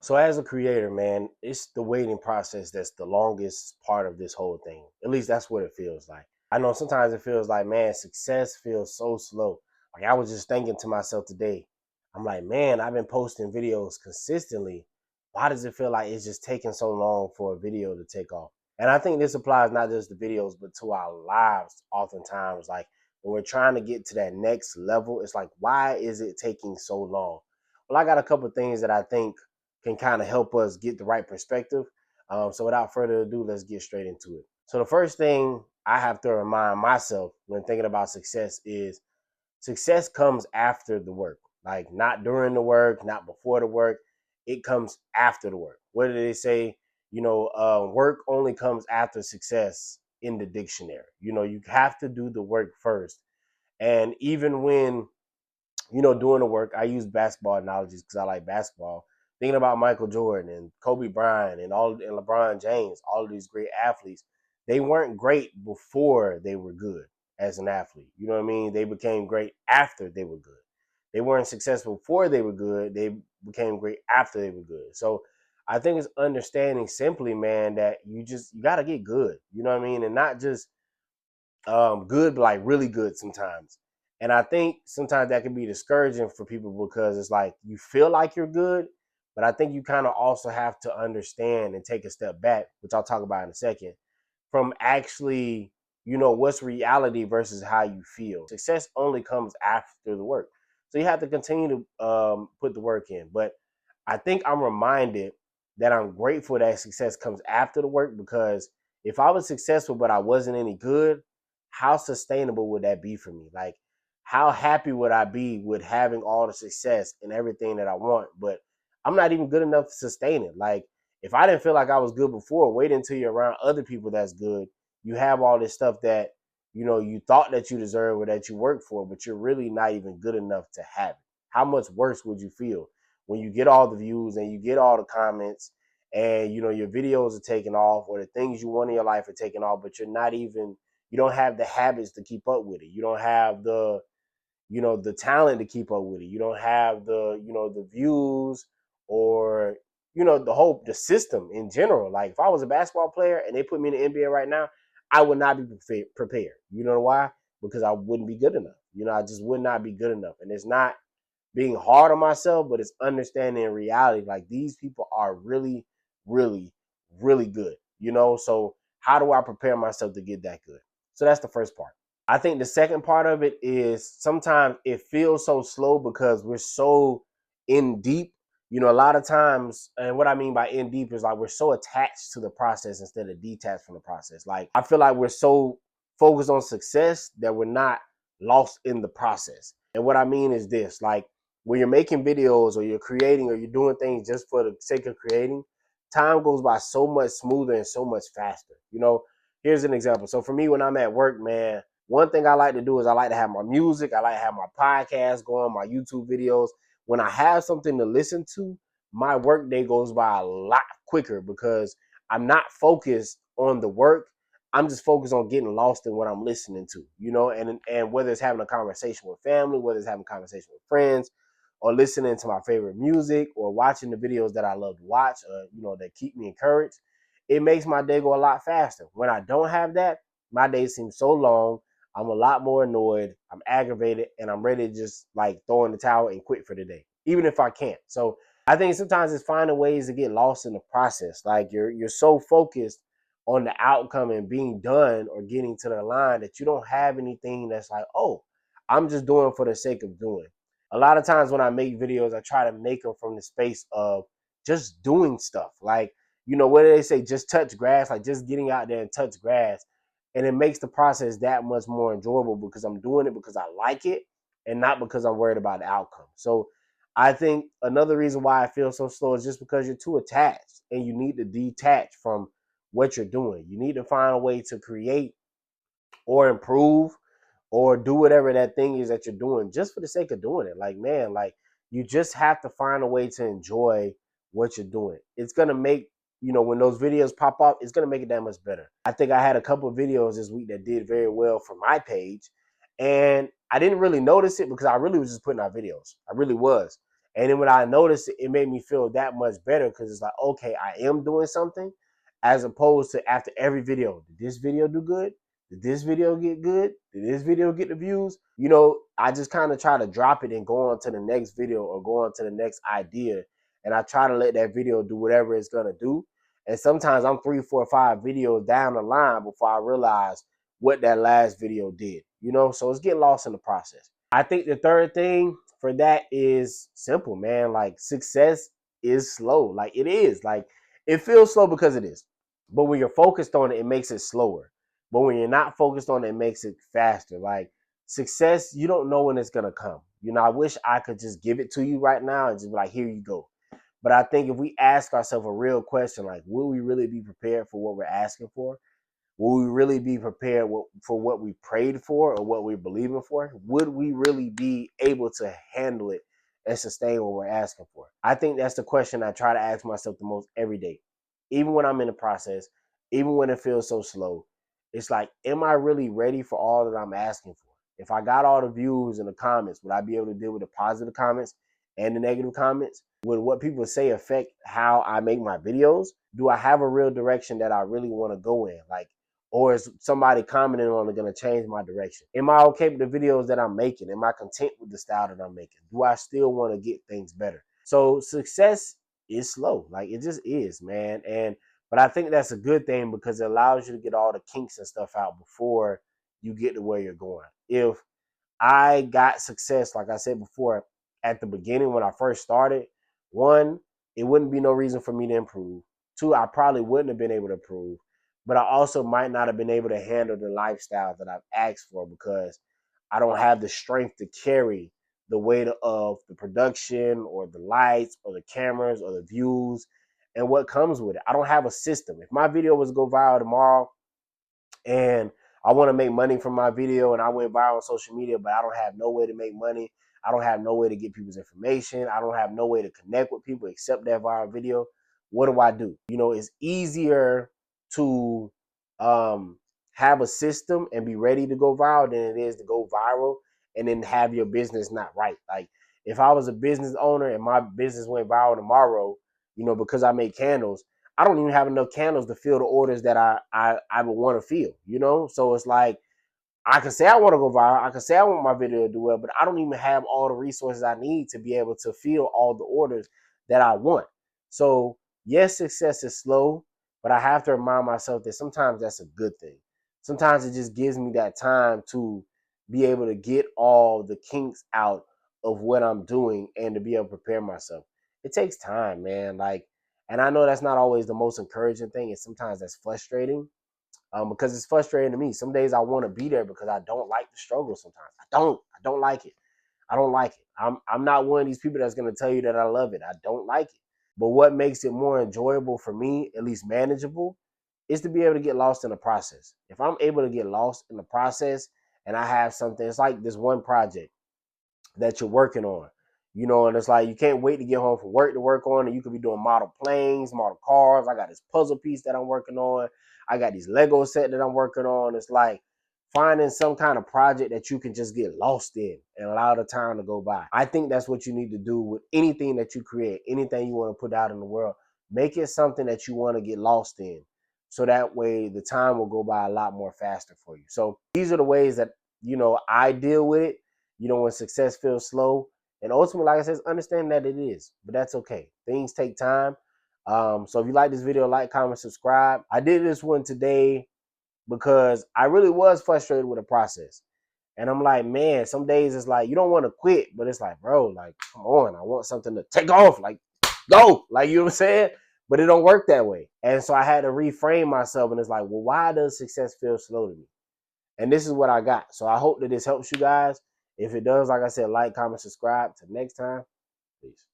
So as a creator, man, it's the waiting process that's the longest part of this whole thing. At least that's what it feels like. I know sometimes it feels like, man, success feels so slow. Like I was just thinking to myself today, I'm like, man, I've been posting videos consistently. Why does it feel like it's just taking so long for a video to take off? And I think this applies not just to videos, but to our lives oftentimes. Like when we're trying to get to that next level, it's like, why is it taking so long? Well, I got a couple of things that I think can kind of help us get the right perspective. So without further ado, let's get straight into it. So the first thing I have to remind myself when thinking about success is success comes after the work, like not during the work, not before the work. It comes after the work. What do they say? Work only comes after success in the dictionary. You have to do the work first. And even when doing the work. I use basketball analogies because I like basketball. Thinking about Michael Jordan and Kobe Bryant and LeBron James, all of these great athletes, they weren't great before they were good as an athlete. You know what I mean? They became great after they were good. They weren't successful before they were good. They became great after they were good. So I think it's understanding simply, man, that you gotta get good. You know what I mean? And not just good, but like really good sometimes. And I think sometimes that can be discouraging for people because it's like you feel like you're good, but I think you kind of also have to understand and take a step back, which I'll talk about in a second, from actually, what's reality versus how you feel. Success only comes after the work. So you have to continue to put the work in. But I think I'm reminded that I'm grateful that success comes after the work because if I was successful but I wasn't any good, how sustainable would that be for me? Like, how happy would I be with having all the success and everything that I want, but I'm not even good enough to sustain it? Like, if I didn't feel like I was good before, wait until you're around other people that's good. You have all this stuff that you thought that you deserve or that you work for, but you're really not even good enough to have it. How much worse would you feel when you get all the views and you get all the comments and your videos are taking off or the things you want in your life are taking off, but you don't have the habits to keep up with it. You don't have the talent to keep up with it. You don't have the views or the system in general. Like if I was a basketball player and they put me in the NBA right now, I would not be prepared. You know why? Because I wouldn't be good enough. I just would not be good enough. And it's not being hard on myself, but it's understanding in reality like these people are really, really, really good. So how do I prepare myself to get that good? So that's the first part. I think the second part of it is sometimes it feels so slow because we're so in deep. A lot of times, and what I mean by in deep is like we're so attached to the process instead of detached from the process. Like I feel like we're so focused on success that we're not lost in the process. And what I mean is this, like when you're making videos or you're creating or you're doing things just for the sake of creating, time goes by so much smoother and so much faster. Here's an example. So for me, when I'm at work, man, one thing I like to do is I like to have my music, I like to have my podcast going, my YouTube videos. When I have something to listen to, my work day goes by a lot quicker because I'm not focused on the work. I'm just focused on getting lost in what I'm listening to, and whether it's having a conversation with family, whether it's having a conversation with friends, or listening to my favorite music, or watching the videos that I love to watch, that keep me encouraged, it makes my day go a lot faster. When I don't have that, my day seems so long. I'm a lot more annoyed. I'm aggravated, and I'm ready to just like throw in the towel and quit for the day, even if I can't. So I think sometimes it's finding ways to get lost in the process. Like you're so focused on the outcome and being done or getting to the line that you don't have anything that's like, oh, I'm just doing for the sake of doing. A lot of times when I make videos, I try to make them from the space of just doing stuff. Like, what do they say? Just touch grass, like just getting out there and touch grass. And it makes the process that much more enjoyable because I'm doing it because I like it and not because I'm worried about the outcome. So I think another reason why I feel so slow is just because you're too attached and you need to detach from what you're doing. You need to find a way to create or improve or do whatever that thing is that you're doing just for the sake of doing it. Like, man, like you just have to find a way to enjoy what you're doing. It's going to make, when those videos pop up, it's going to make it that much better. I think I had a couple of videos this week that did very well for my page. And I didn't really notice it because I really was just putting out videos. I really was. And then when I noticed it, it made me feel that much better because it's like, okay, I am doing something, as opposed to after every video, did this video do good? Did this video get good? Did this video get the views? You know, I just kind of try to drop it and go on to the next video or go on to the next idea. And I try to let that video do whatever it's going to do. And sometimes I'm 3, 4, 5 videos down the line before I realize what that last video did, you know? So it's getting lost in the process. I think the third thing for that is simple, man. Like success is slow. Like it is. Like it feels slow because it is. But when you're focused on it, it makes it slower. But when you're not focused on it, it makes it faster. Like success, you don't know when it's gonna come. You know, I wish I could just give it to you right now and just be like, here you go. But I think if we ask ourselves a real question, like, will we really be prepared for what we're asking for? Will we really be prepared for what we prayed for or what we're believing for? Would we really be able to handle it and sustain what we're asking for? I think that's the question I try to ask myself the most every day. Even when I'm in the process, even when it feels so slow, it's like, am I really ready for all that I'm asking for? If I got all the views and the comments, would I be able to deal with the positive comments and the negative comments? Would what people say affect how I make my videos? Do I have a real direction that I really want to go in? Like, or is somebody commenting on it going to change my direction? Am I okay with the videos that I'm making? Am I content with the style that I'm making? Do I still want to get things better? So success is slow. Like it just is, man. But I think that's a good thing because it allows you to get all the kinks and stuff out before you get to where you're going. If I got success, like I said before, at the beginning when I first started, one, it wouldn't be no reason for me to improve. Two, I probably wouldn't have been able to improve, but I also might not have been able to handle the lifestyle that I've asked for because I don't have the strength to carry the weight of the production or the lights or the cameras or the views and what comes with it. I don't have a system. If my video was to go viral tomorrow and I want to make money from my video and I went viral on social media, but I don't have no way to make money. I don't have no way to get people's information. I don't have no way to connect with people except that viral video. What do? You know, it's easier to have a system and be ready to go viral than it is to go viral and then have your business not right. Like if I was a business owner and my business went viral tomorrow, you know, because I make candles, I don't even have enough candles to fill the orders that I would want to fill, you know? So it's like I can say I want to go viral. I can say I want my video to do well, but I don't even have all the resources I need to be able to fill all the orders that I want. So yes, success is slow, but I have to remind myself that sometimes that's a good thing. Sometimes it just gives me that time to be able to get all the kinks out of what I'm doing and to be able to prepare myself. It takes time, man. Like, and I know that's not always the most encouraging thing, and sometimes that's frustrating because it's frustrating to me. Some days I want to be there because I don't like the struggle. Sometimes I don't like it. I don't like it. I'm not one of these people that's gonna tell you that I love it. I don't like it. But what makes it more enjoyable for me, at least manageable, is to be able to get lost in the process. If I'm able to get lost in the process and I have something, it's like this one project that you're working on. You know, and it's like you can't wait to get home from work to work on it. You could be doing model planes, model cars. I got this puzzle piece that I'm working on. I got these Lego set that I'm working on. It's like finding some kind of project that you can just get lost in and allow the time to go by. I think that's what you need to do with anything that you create, anything you want to put out in the world. Make it something that you want to get lost in. So that way the time will go by a lot more faster for you. So these are the ways that, you know, I deal with it. You know, when success feels slow. And ultimately, like I said, understand that it is, but that's okay. Things take time. So if you like this video, like, comment, subscribe. I did this one today because I really was frustrated with the process. And I'm like, man, some days it's like you don't want to quit, but it's like, bro, like, come on, I want something to take off, like, go, like, you know what I'm saying? But it don't work that way. And so I had to reframe myself, and it's like, well, why does success feel slow to me? And this is what I got. So I hope that this helps you guys. If it does, like I said, like, comment, subscribe. Till next time, peace.